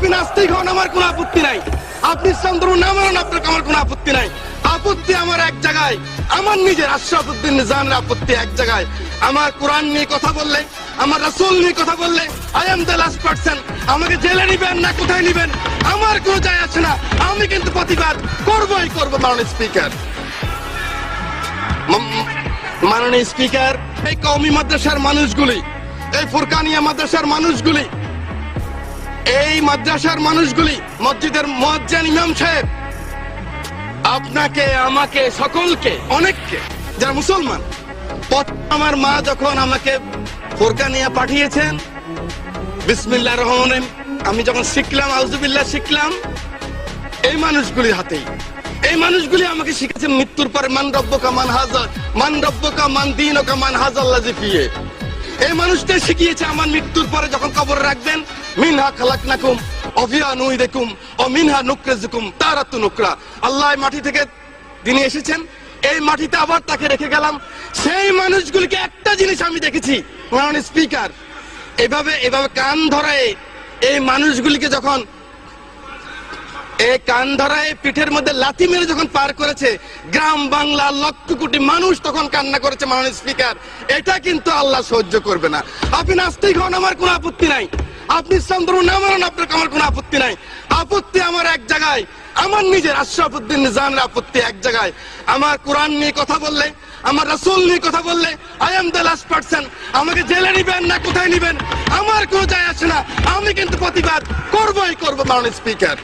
আপনি নাস্তিক হন, আমার কোনো আপত্তি নাই। আপনি ইসলাম ধর্ম না মানেন, আপনার আমার কোনো আপত্তি নাই। আপত্তি আমার এক জায়গায়, আমার নিজের আশরাফুদ্দিন নিজামের আপত্তি এক জায়গায়। আমার কোরআন নিয়ে কথা বললে, আমার রাসূল নিয়ে কথা বললে, I am the last person. আমাকে জেলে নিবেন না কোথায় নিবেন আমার কোনো যায় আসে না, আমি কিন্তু প্রতিবাদ করবই করবো। মাননীয় স্পিকার, মাননীয় স্পিকার, এই কওমি মাদ্রাসার মানুষগুলি, এই ফুরকানিয়া মাদ্রাসার মানুষগুলি, এই মাদ্রাসার মানুষগুলি, মসজিদের মুয়াজ্জিন ইমাম সাহেব, আপনাকে, আমাকে, সকলকে, অনেককে, যারা মুসলমান, আমার মা যখন আমাকে ফুরকানিয়া পাঠিয়েছেন, বিসমিল্লাহির রহমানির রহিম আমি যখন শিখলাম, আউযুবিল্লাহ শিখলাম এই মানুষগুলির হাতেই। এই মানুষগুলি আমাকে শিখেছে মৃত্যুর পরে মান রব্বুকা মান হাযা, মান রব্বুকা মান দীনুকা মান হাযাল্লাযী ফিহি। এই মানুষটাই শিখিয়েছে আমার মৃত্যুর পরে যখন কবরে রাখবেন, মিনহা খালাকনাকুম ওয়া ফিহা নুঈদুকুম ওয়া মিনহা নুখরিজুকুম তারাতুন উখরা। আল্লাহ মাটি থেকে তিনি এসেছেন, এই মাটিতে আবার তাকে রেখে গেলাম। সেই মানুষগুলিকে একটা জিনিস আমি দেখেছি, মাননীয় স্পিকার, এভাবে কান ধরায় এই মানুষগুলিকে যখন এই কান ধরায় পিঠের মধ্যে লাথি মেরে যখন পার করেছে, গ্রাম বাংলা লক্ষ কোটি মানুষ তখন কান্না করেছে। মাননীয় স্পিকার, এটা কিন্তু আল্লাহ সহ্য করবে না। আপনি নাস্তিক হন, আমার কোনো আপত্তি নাই। আপনি ইসলাম ধর্ম না মানেন, আপনার আমার কোনো আপত্তি নাই। আপত্তি আমার এক জায়গায়, আমার নিজের আশরাফুদ্দিন নিজামের আপত্তি এক জায়গায়। আমার কোরআন নিয়ে কথা বললে, আমার রাসূল নিয়ে কথা বললে, I am the last person. আমাকে জেলে নিবেন না কোথায় নিবেন আমার কোনো যায় আসে না, আমি কিন্তু প্রতিবাদ করবই করবো। মাননীয় স্পিকার।